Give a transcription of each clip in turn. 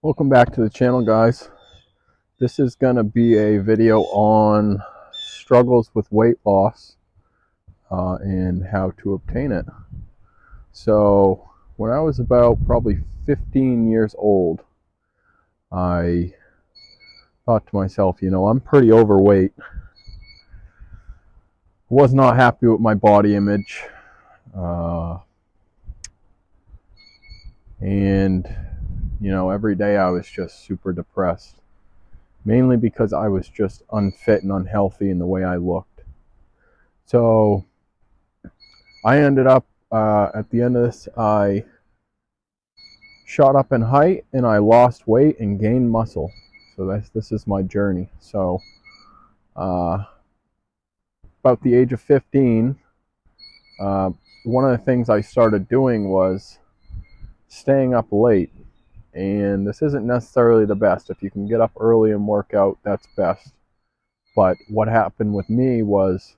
Welcome back to the channel, guys. This is going to be a video on struggles with weight loss and how to obtain it. So when I was about probably 15 years old, I thought to myself, I'm pretty overweight. Was not happy with my body image. Uh, and every day I was just super depressed, mainly because I was just unfit and unhealthy in the way I looked. So I ended up, at the end of this, I shot up in height and I lost weight and gained muscle. So this is my journey. So uh, about the age of 15, one of the things I started doing was staying up late. And this isn't necessarily the best. If you can get up early and work out, that's best. But what happened with me was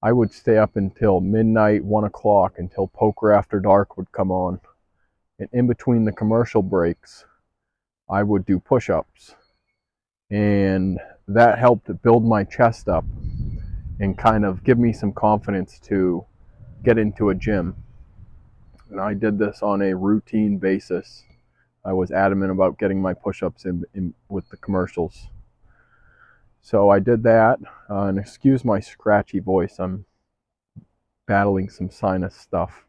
I would stay up until midnight, 1 o'clock, until Poker After Dark would come on. And in between the commercial breaks, I would do push-ups. And that helped build my chest up and kind of give me some confidence to get into a gym. And I did this on a routine basis. I was adamant about getting my push-ups in with the commercials. So I did that, and excuse my scratchy voice, I'm battling some sinus stuff.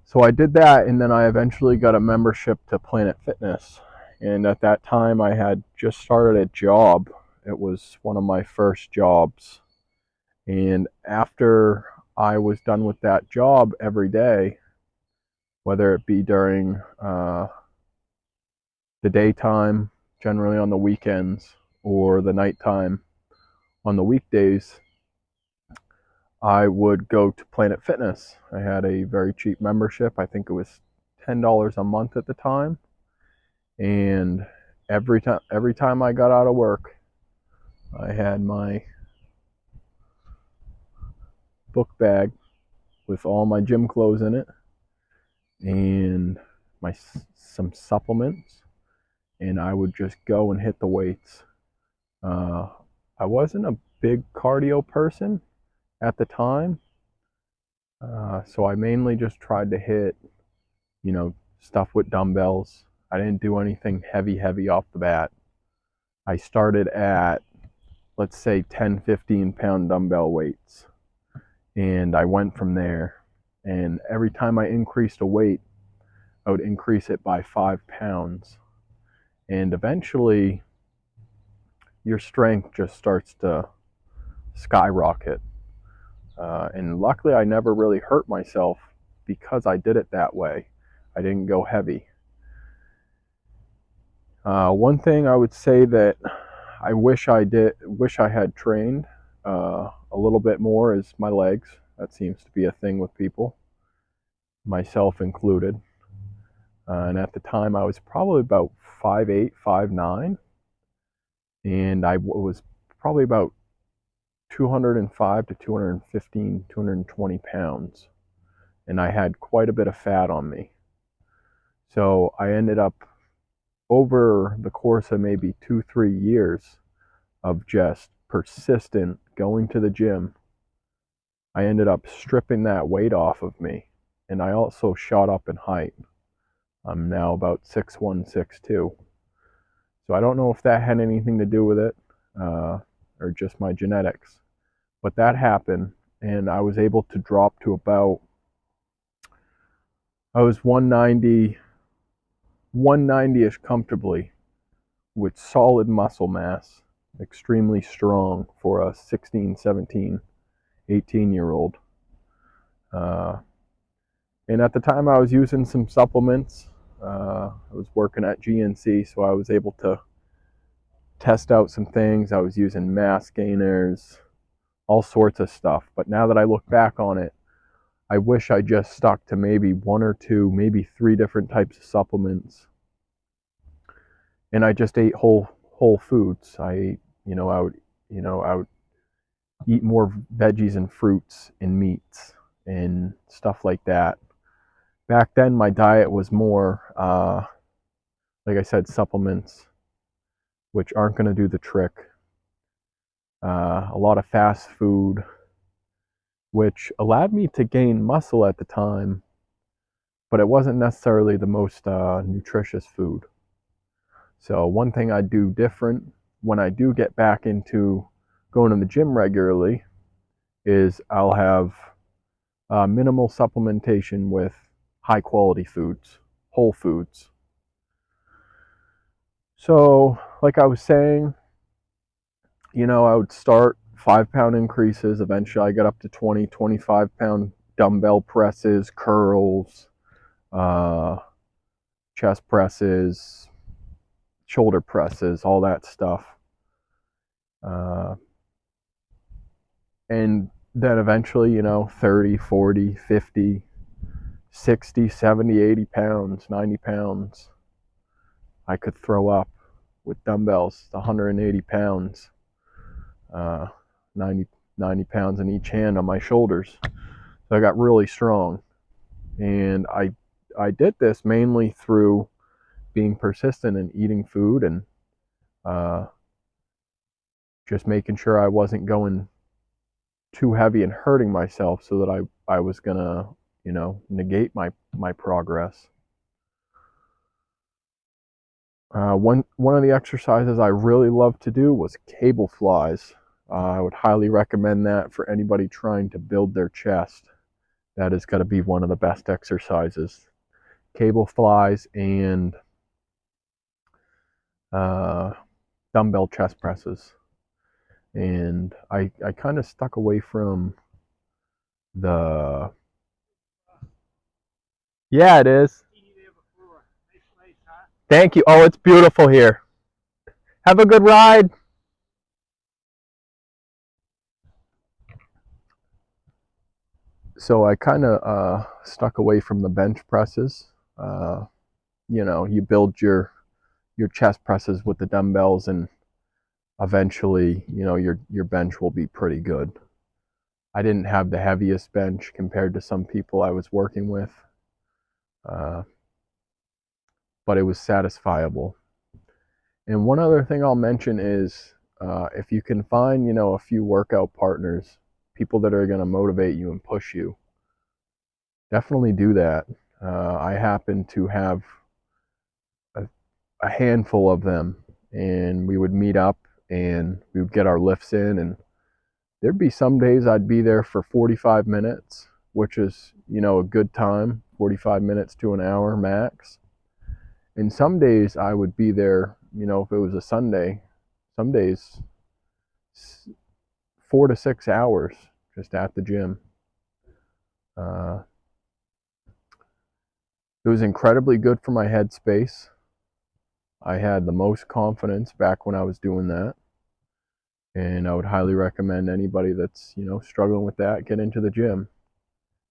So I did that, and then I eventually got a membership to Planet Fitness. And at that time, I had just started a job. It was one of my first jobs. And after I was done with that job every day, whether it be during the daytime, generally on the weekends, or the nighttime on the weekdays, I would go to Planet Fitness. I had a very cheap membership. I think it was $10 a month at the time. And every time I got out of work, I had my book bag with all my gym clothes in it and some supplements, and I would just go and hit the weights. Uh, I wasn't a big cardio person at the time, so I mainly just tried to hit, stuff with dumbbells. I didn't do anything heavy off the bat. I started at, let's say, 10, 15-pound dumbbell weights, and I went from there. And every time I increased a weight, I would increase it by 5 pounds. And eventually, your strength just starts to skyrocket. And luckily, I never really hurt myself because I did it that way. I didn't go heavy. One thing I would say that I wish I had trained a little bit more is my legs. That seems to be a thing with people, myself included. And at the time, I was probably about 5'8", 5'9", and I was probably about 205 to 215, 220 pounds. And I had quite a bit of fat on me. So I ended up, over the course of maybe 2-3 years of just persistent going to the gym, I ended up stripping that weight off of me. And I also shot up in height. I'm now about 6'1", 6'2". So I don't know if that had anything to do with it, or just my genetics. But that happened, and I was able to drop to about, I was 190-ish comfortably, with solid muscle mass, extremely strong for a 16, 17, 18-year-old. And at the time, I was using some supplements. I was working at GNC, so I was able to test out some things. I was using mass gainers, all sorts of stuff. But now that I look back on it, I wish I just stuck to maybe one or two, maybe three different types of supplements. And I just ate whole foods. I would eat more veggies and fruits and meats and stuff like that. Back then, my diet was more like I said, supplements, which aren't going to do the trick. A lot of fast food, which allowed me to gain muscle at the time, but it wasn't necessarily the most nutritious food. So one thing I do different when I do get back into going to the gym regularly is I'll have minimal supplementation with high quality foods, whole foods. So, like I was saying, I would start 5 pound increases. Eventually, I got up to 20, 25 pound dumbbell presses, curls, uh, chest presses, shoulder presses, all that stuff. Uh, and then eventually, 30, 40, 50, 60, 70, 80 pounds, 90 pounds, I could throw up with dumbbells, 180 pounds, uh, 90, 90 pounds in each hand on my shoulders. So I got really strong. And I did this mainly through being persistent in eating food and uh, just making sure I wasn't going too heavy and hurting myself so that I was going to, negate my progress. One of the exercises I really loved to do was cable flies. I would highly recommend that for anybody trying to build their chest. That is going to be one of the best exercises. Cable flies and uh, dumbbell chest presses. And I kind of stuck away from the. Yeah, it is. Thank you. Oh, it's beautiful here. Have a good ride. So I kind of stuck away from the bench presses. Uh, you build your chest presses with the dumbbells, and eventually, your bench will be pretty good. I didn't have the heaviest bench compared to some people I was working with, uh, but it was satisfiable. And one other thing I'll mention is if you can find, a few workout partners, people that are going to motivate you and push you, definitely do that. I happen to have a, a handful of them, and we would meet up and we would get our lifts in, and there'd be some days I'd be there for 45 minutes, which is, a good time, 45 minutes to an hour max. And some days I would be there, if it was a Sunday, some days 4 to 6 hours just at the gym. Uh, it was incredibly good for my headspace. I had the most confidence back when I was doing that. And I would highly recommend anybody that's, struggling with that, get into the gym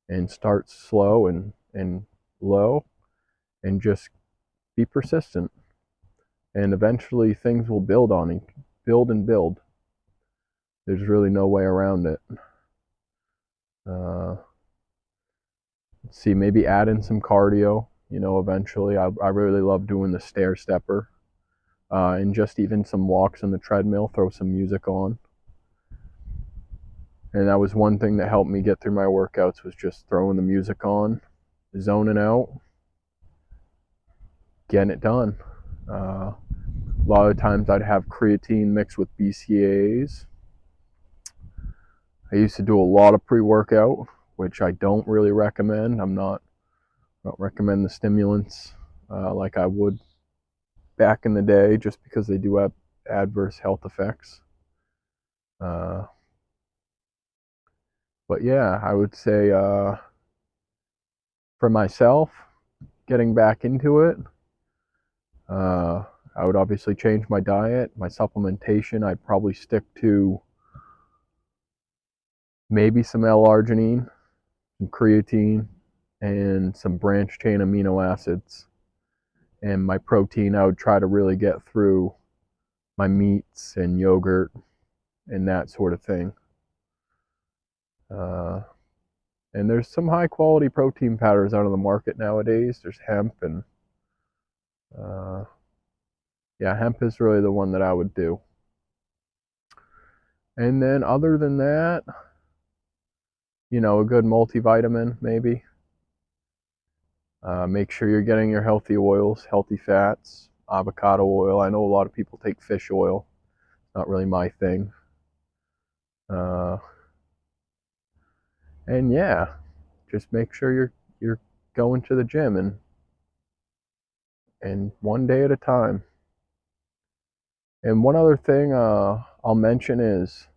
and start slow and low and just be persistent. And eventually things will build on it, build and build. There's really no way around it. Uh, let's see, maybe add in some cardio, eventually. I really love doing the stair stepper. And just even some walks on the treadmill, throw some music on. And that was one thing that helped me get through my workouts, was just throwing the music on, zoning out, getting it done. A lot of times I'd have creatine mixed with BCAAs. I used to do a lot of pre-workout, which I don't really recommend. I don't recommend the stimulants like I would back in the day, just because they do have adverse health effects. But yeah, I would say for myself, getting back into it, I would obviously change my diet, my supplementation. I'd probably stick to maybe some L-arginine, some creatine, and some branched chain amino acids. And my protein, I would try to really get through my meats and yogurt and that sort of thing. Uh, and there's some high quality protein powders out on the market nowadays. There's hemp and Yeah, hemp is really the one that I would do. And then other than that, a good multivitamin maybe. Make sure you're getting your healthy oils, healthy fats, avocado oil. I know a lot of people take fish oil. Not really my thing. Uh, and yeah, just make sure you're going to the gym and one day at a time. And one other thing I'll mention is,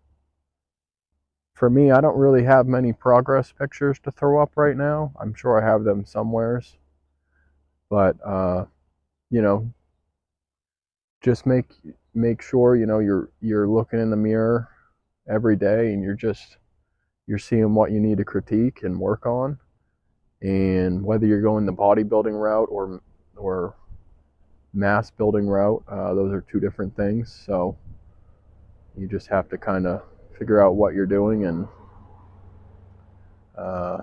for me, I don't really have many progress pictures to throw up right now. I'm sure I have them somewheres, but you know, just make sure you're looking in the mirror every day and you're seeing what you need to critique and work on. And whether you're going the bodybuilding route or mass building route, those are two different things. So you just have to kind of figure out what you're doing and uh,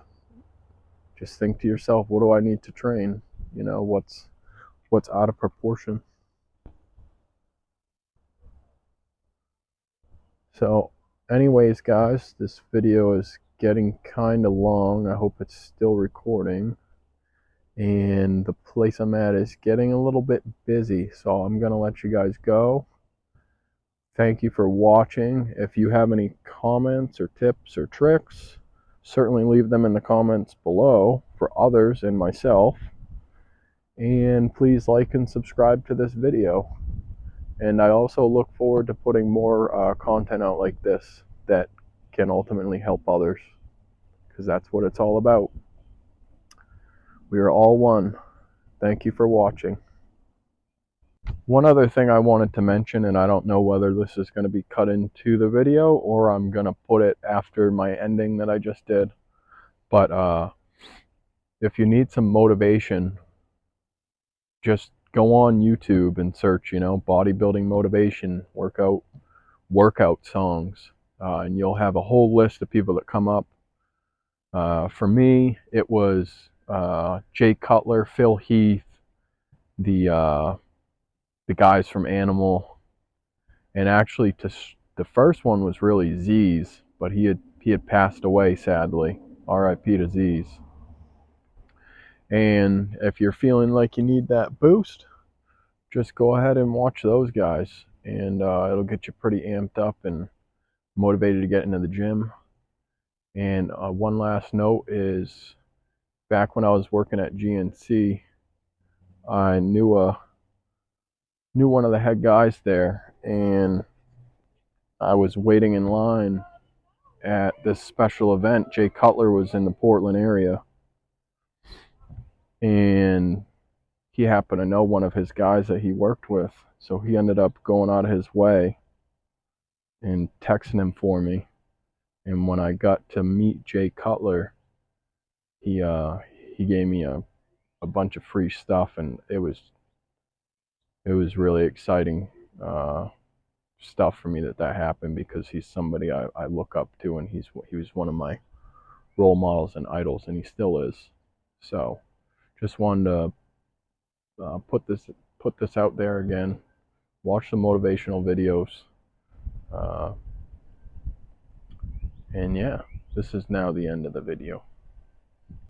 just think to yourself, what do I need to train? What's out of proportion. So anyways, guys, this video is getting kind of long. I hope it's still recording. And the place I'm at is getting a little bit busy, so I'm going to let you guys go. Thank you for watching. If you have any comments or tips or tricks, certainly leave them in the comments below for others and myself. And please like and subscribe to this video. And I also look forward to putting more content out like this that can ultimately help others, because that's what it's all about. We are all one. Thank you for watching. One other thing I wanted to mention, and I don't know whether this is going to be cut into the video or I'm going to put it after my ending that I just did, but if you need some motivation, just go on YouTube and search, bodybuilding motivation workout songs, and you'll have a whole list of people that come up. For me, it was Jay Cutler, Phil Heath, the guys from Animal, and actually the first one was really Z's, but he had passed away sadly. R.I.P. to Z's. And if you're feeling like you need that boost, just go ahead and watch those guys, and it'll get you pretty amped up and motivated to get into the gym. And one last note is, back when I was working at GNC, I knew one of the head guys there, and I was waiting in line at this special event. Jay Cutler was in the Portland area, and he happened to know one of his guys that he worked with, so he ended up going out of his way and texting him for me. And when I got to meet Jay Cutler, he gave me a bunch of free stuff, and it was really exciting stuff for me that happened, because he's somebody I look up to, and he was one of my role models and idols, and he still is. So just wanted to put this out there again. Watch the motivational videos, and yeah, this is now the end of the video.